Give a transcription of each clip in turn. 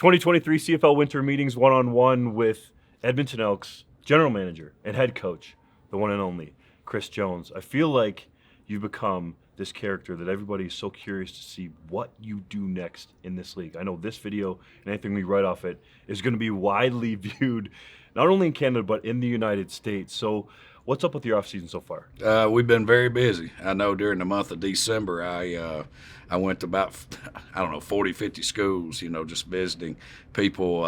2023 CFL Winter Meetings one-on-one with Edmonton Elks general manager and head coach, the one and only Chris Jones. I feel like you've become this character that everybody is so curious to see what you do next in this league. I know this video and anything we write off it is going to be widely viewed, not only in Canada, but in the United States. So what's up with your offseason so far? We've been very busy. I know during the month of December, I went to about, 40, 50 schools, just visiting people,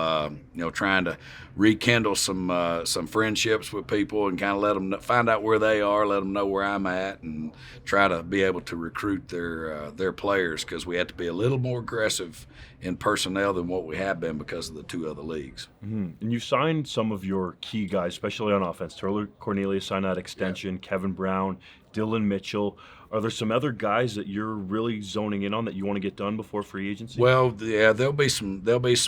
trying to rekindle some friendships with people and kind of let them find out where they are, let them know where I'm at, and try to be able to recruit their players, because we have to be a little more aggressive in personnel than what we have been because of the two other leagues. Mm-hmm. And you signed some of your key guys, especially on offense. Turler Cornelius signed that extension, yeah. Kevin Brown, Dylan Mitchell. Are there some other guys that you're really zoning in on that you want to get done before free agency? Well, yeah, there'll be some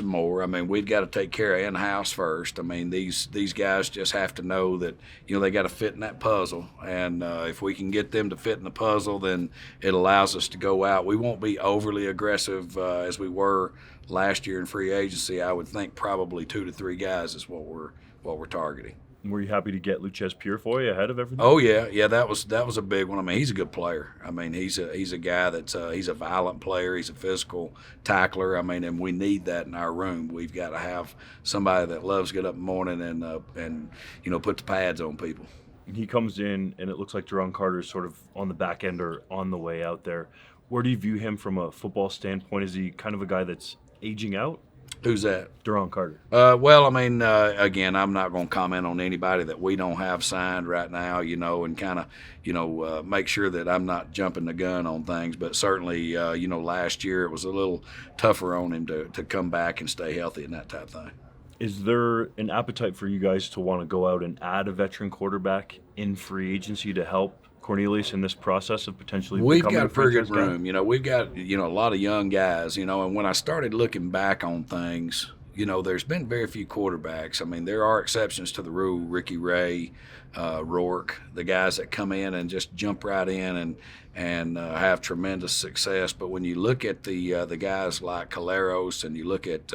more. I mean, we've got to take care of in-house first. I mean, these guys just have to know that they got to fit in that puzzle, and if we can get them to fit in the puzzle, then it allows us to go out. We won't be overly aggressive as we were last year in free agency. I would think probably 2 to 3 guys is what we're targeting. Were you happy to get Loucheiz Purifoy ahead of everything? Oh yeah, that was a big one. I mean, he's a good player. I mean, he's a guy that's he's a violent player. He's a physical tackler. I mean, and we need that in our room. We've got to have somebody that loves to get up in the morning and put the pads on people. He comes in, and it looks like Duron Carter is sort of on the back end or on the way out there. Where do you view him from a football standpoint? Is he kind of a guy that's aging out? Who's that? Duron Carter. Well, I mean, again, I'm not going to comment on anybody that we don't have signed right now, and kind of, make sure that I'm not jumping the gun on things. But certainly, last year it was a little tougher on him to come back and stay healthy and that type of thing. Is there an appetite for you guys to want to go out and add a veteran quarterback in free agency to help Cornelius in this process of potentially We've becoming got a pretty good room. Guy? We've got, a lot of young guys, and when I started looking back on things, there's been very few quarterbacks. I mean, there are exceptions to the rule. Ricky Ray, Rourke, the guys that come in and just jump right in and have tremendous success. But when you look at the guys like Caleros, and you look at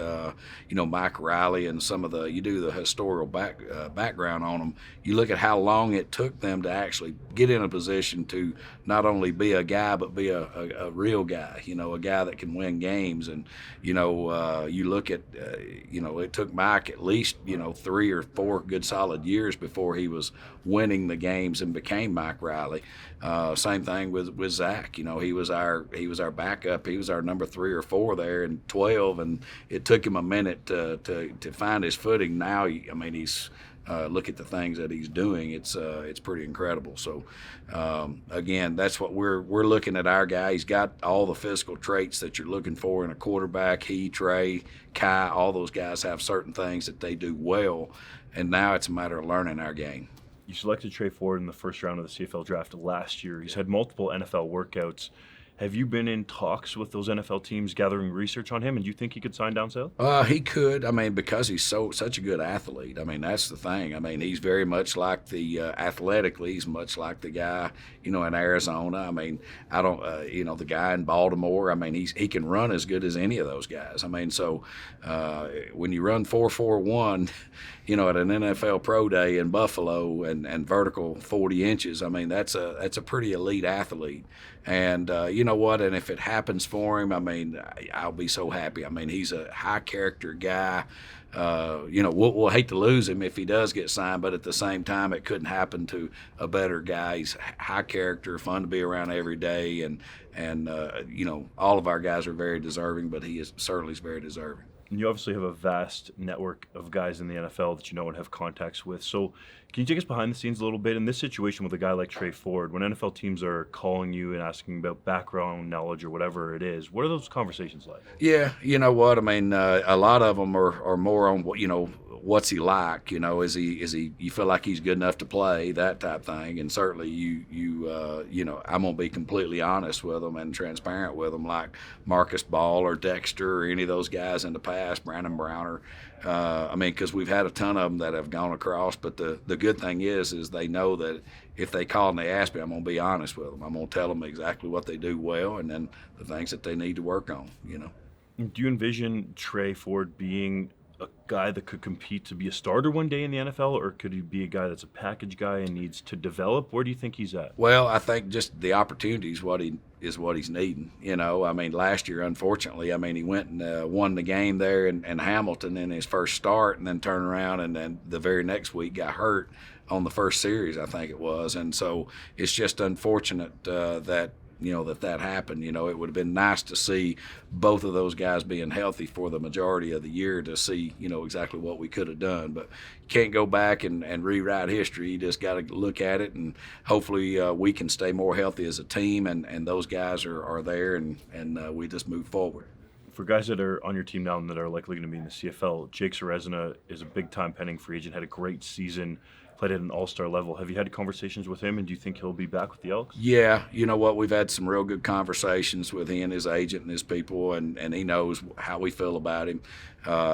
Mike Riley and you do the historical background on them, you look at how long it took them to actually get in a position to not only be a guy but be a real guy, a guy that can win games. And you look at it took Mike at least 3 or 4 good solid years before he was winning the games and became Mike Riley. Same thing with Zach. He was our backup. He was our number 3 or 4 there in 12, and it took him a minute to find his footing. Now, he's look at the things that he's doing. It's pretty incredible. So again, that's what we're looking at our guy. He's got all the physical traits that you're looking for in a quarterback. He, Trey, Kai, all those guys have certain things that they do well, and now it's a matter of learning our game. You selected Tre Ford in the first round of the CFL draft last year. He's had multiple NFL workouts. Have you been in talks with those NFL teams gathering research on him, and do you think he could sign down south? He could. I mean, because he's such a good athlete. I mean, that's the thing. I mean, he's very much like athletically, he's much like the guy, in Arizona. I mean, I don't, the guy in Baltimore. I mean, he can run as good as any of those guys. I mean, so when you run 4.41, at an NFL pro day in Buffalo and vertical 40 inches, I mean, that's a pretty elite athlete. And you know what? And if it happens for him, I mean, I'll be so happy. I mean, he's a high character guy. We'll hate to lose him if he does get signed, but at the same time, it couldn't happen to a better guy. He's high character, fun to be around every day, and all of our guys are very deserving, but he is certainly very deserving. And you obviously have a vast network of guys in the NFL that you know and have contacts with. So can you take us behind the scenes a little bit in this situation with a guy like Tre Ford? When NFL teams are calling you and asking about background knowledge or whatever it is, what are those conversations like? Yeah, you know what? I mean, a lot of them are more on what's he like? Is he? You feel like he's good enough to play, that type thing? And certainly, I'm gonna be completely honest with them and transparent with them, like Marcus Ball or Dexter or any of those guys in the past, Brandon Browner. Because we've had a ton of them that have gone across. But the good thing is they know that if they call and they ask me, I'm gonna be honest with them. I'm gonna tell them exactly what they do well, and then the things that they need to work on. Do you envision Tre Ford being a guy that could compete to be a starter one day in the NFL, or could he be a guy that's a package guy and needs to develop? Where do you think he's at? Well, I think just the opportunity is what he's needing. I mean, last year, unfortunately, I mean, he went and won the game there in Hamilton in his first start, and then turned around and then the very next week got hurt on the first series, I think it was. And so it's just unfortunate that that happened. It would have been nice to see both of those guys being healthy for the majority of the year to see, exactly what we could have done. But you can't go back and rewrite history. You just got to look at it, and hopefully we can stay more healthy as a team, and those guys are there, and we just move forward. For guys that are on your team now and that are likely going to be in the CFL, Jake Ceresna is a big-time pending free agent, had a great season, played at an all-star level. Have you had conversations with him, and do you think he'll be back with the Elks? Yeah, you know what? We've had some real good conversations with he and his agent and his people, and he knows how we feel about him.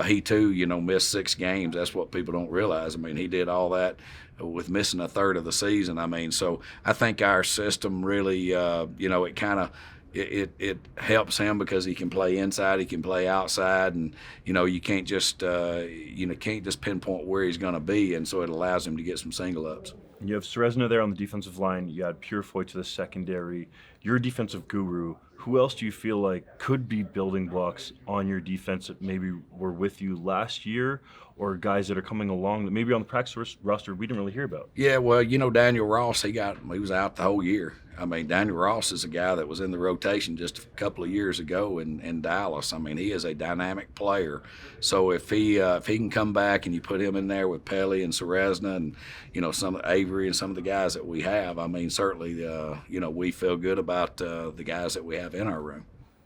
He, too, missed 6 games. That's what people don't realize. I mean, he did all that with missing a third of the season. I mean, so I think our system really, it kind of it helps him because he can play inside, he can play outside, and you can't just pinpoint where he's going to be, and so it allows him to get some single ups. You have Ceresna there on the defensive line. You add Purifoy to the secondary. You're a defensive guru. Who else do you feel like could be building blocks on your defense that maybe were with you last year, or guys that are coming along that maybe on the practice roster we didn't really hear about? Yeah, well, Daniel Ross, he was out the whole year. I mean, Daniel Ross is a guy that was in the rotation just a couple of years ago in Dallas. I mean, he is a dynamic player. So if he can come back and you put him in there with Pelly and Ceresna and some of Avery and some of the guys that we have, I mean, certainly we feel good about the guys that we have in our room.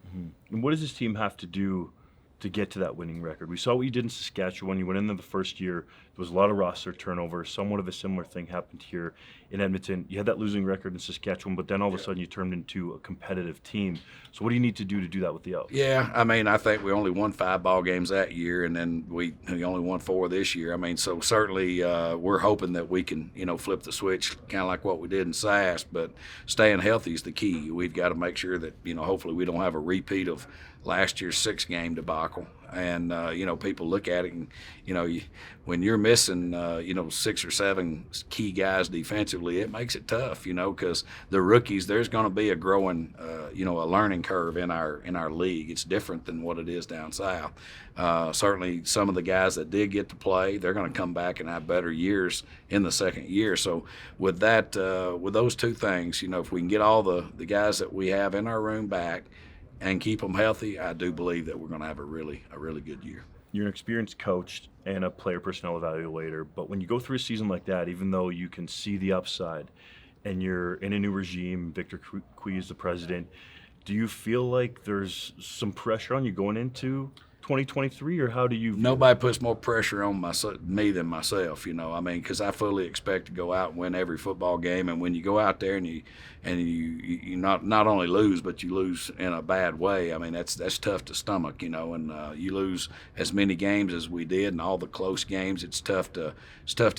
Mm-hmm. And what does this team have to do to get to that winning record? We saw what you did in Saskatchewan. You went in there the first year. There was a lot of roster turnover. Somewhat of a similar thing happened here in Edmonton. You had that losing record in Saskatchewan, but then all of a sudden you turned into a competitive team. So what do you need to do that with the Elks? Yeah, I mean, I think we only won 5 ball games that year, and then we only won 4 this year. I mean, so certainly we're hoping that we can, flip the switch kind of like what we did in SAS, but staying healthy is the key. We've got to make sure that, hopefully we don't have a repeat of last year's 6-game debacle. And, people look at it and, when you're missing, 6 or 7 key guys defensively, it makes it tough, because the rookies, there's going to be a growing, a learning curve in our league. It's different than what it is down south. Certainly some of the guys that did get to play, they're going to come back and have better years in the second year. So with that, with those 2 things, if we can get all the guys that we have in our room back and keep them healthy, I do believe that we're going to have a really good year. You're an experienced coach and a player personnel evaluator, but when you go through a season like that, even though you can see the upside and you're in a new regime, Victor Cui is the president, do you feel like there's some pressure on you going into 2023, or how do you? Nobody puts more pressure on me than myself. I mean, because I fully expect to go out and win every football game. And when you go out there and you not only lose, but you lose in a bad way, I mean that's tough to stomach. And you lose as many games as we did, and all the close games. It's tough to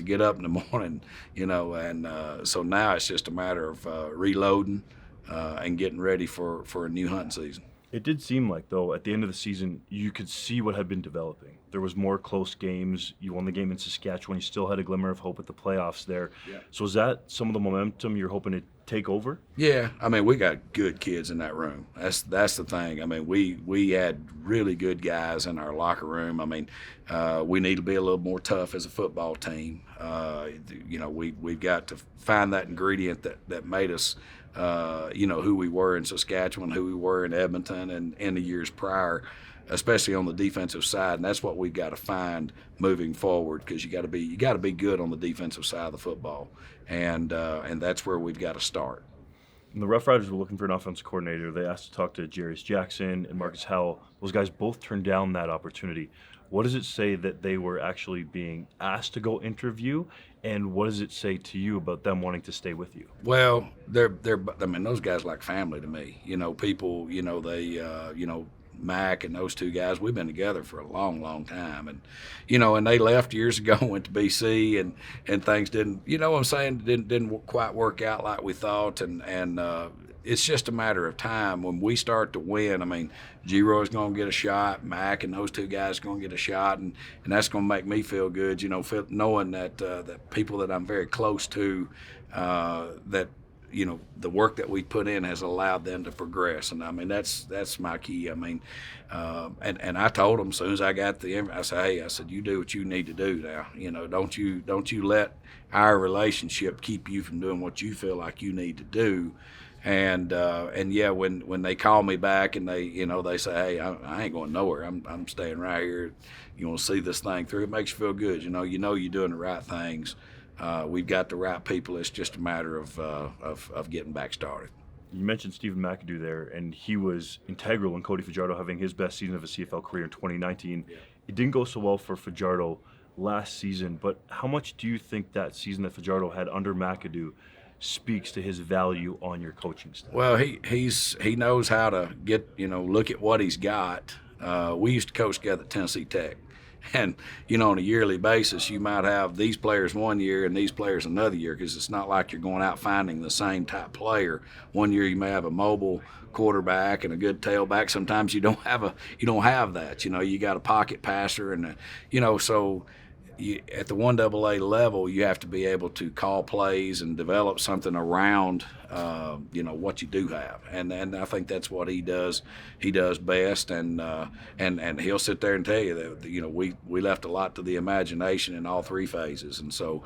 get up in the morning. And so now it's just a matter of reloading and getting ready for a new hunting season. It did seem like, though, at the end of the season, you could see what had been developing. There was more close games. You won the game in Saskatchewan. You still had a glimmer of hope at the playoffs there. Yeah. So is that some of the momentum you're hoping to take over? Yeah. I mean, we got good kids in that room. That's the thing. I mean, we had really good guys in our locker room. I mean, we need to be a little more tough as a football team. We've got to find that ingredient that made us who we were in Saskatchewan, who we were in Edmonton, and in the years prior, especially on the defensive side. And that's what we've got to find moving forward, because you got to be good on the defensive side of the football, and that's where we've got to start. And the Rough Riders were looking for an offensive coordinator. They asked to talk to Jarius Jackson and Marcus Howell. Those guys both turned down that opportunity. What does it say that they were actually being asked to go interview, and what does it say to you about them wanting to stay with you? Well, they're I mean, those guys like family to me. People, they Mac and those two guys, we've been together for a long, long time. And, you know, and they left years ago, went to BC, and things didn't, you know what I'm saying, didn't quite work out like we thought. And it's just a matter of time when we start to win. I mean, G-Roy's going to get a shot, Mac and those two guys are going to get a shot, and that's going to make me feel good, you know, knowing that that people that I'm very close to, that, you know, the work that we put in has allowed them to progress. And I mean, that's my key. I mean, and I told them as soon as I got I said, hey, I said, you do what you need to do now. You know, don't you let our relationship keep you from doing what you feel like you need to do. And yeah, when they call me back and they, you know, they say, hey, I ain't going nowhere. I'm staying right here. You want to see this thing through? It makes you feel good. You know you're doing the right things. We've got the right people. It's just a matter of getting back started. You mentioned Stephen McAdoo there, and he was integral in Cody Fajardo having his best season of his CFL career in 2019. Yeah. It didn't go so well for Fajardo last season, but how much do you think that season that Fajardo had under McAdoo speaks to his value on your coaching staff? Well, he knows how to get, you know, look at what he's got. We used to coach together at Tennessee Tech. And, you know, on a yearly basis, you might have these players one year and these players another year, because it's not like you're going out finding the same type player. One year you may have a mobile quarterback and a good tailback. Sometimes you don't have that. You know, you got a pocket passer and, you know, so at the 1AA level, you have to be able to call plays and develop something around, you know, what you do have, and I think that's what he does. He does best, and he'll sit there and tell you that, you know, we left a lot to the imagination in all three phases, and so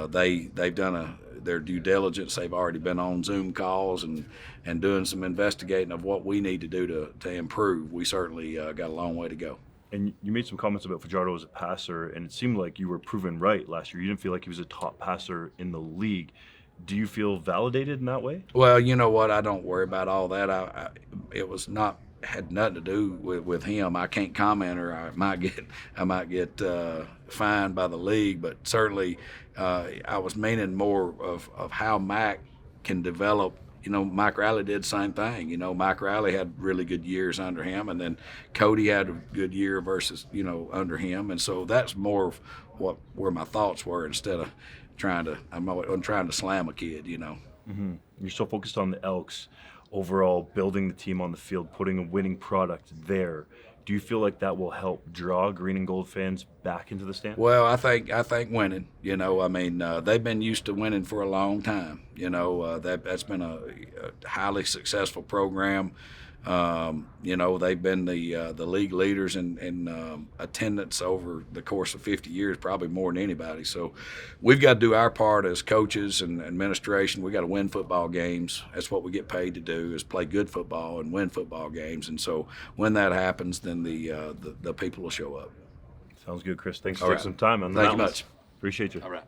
they've done their due diligence. They've already been on Zoom calls and doing some investigating of what we need to do to improve. We certainly got a long way to go. And you made some comments about Fajardo as a passer, and it seemed like you were proven right last year. You didn't feel like he was a top passer in the league. Do you feel validated in that way? Well, you know what? I don't worry about all that. It was had nothing to do with him. I can't comment, or I might get fined by the league. But certainly, I was meaning more of how Mac can develop. You know, Mike Riley did the same thing. You know, Mike Riley had really good years under him, and then Cody had a good year versus, you know, under him. And so that's more of where my thoughts were, instead of I'm trying to slam a kid, you know. Mm-hmm. You're so focused on the Elks, overall building the team on the field, putting a winning product there. Do you feel like that will help draw green and gold fans back into the stand? Well, I think winning. You know, I mean, they've been used to winning for a long time. You know, that's been a highly successful program. You know, they've been the league leaders in attendance over the course of 50 years, probably more than anybody. So we've got to do our part as coaches and administration. We got to win football games. That's what we get paid to do, is play good football and win football games. And so when that happens, then the people will show up. Sounds good, Chris. Thanks for taking some time on that. Thank you much. Appreciate you. All right.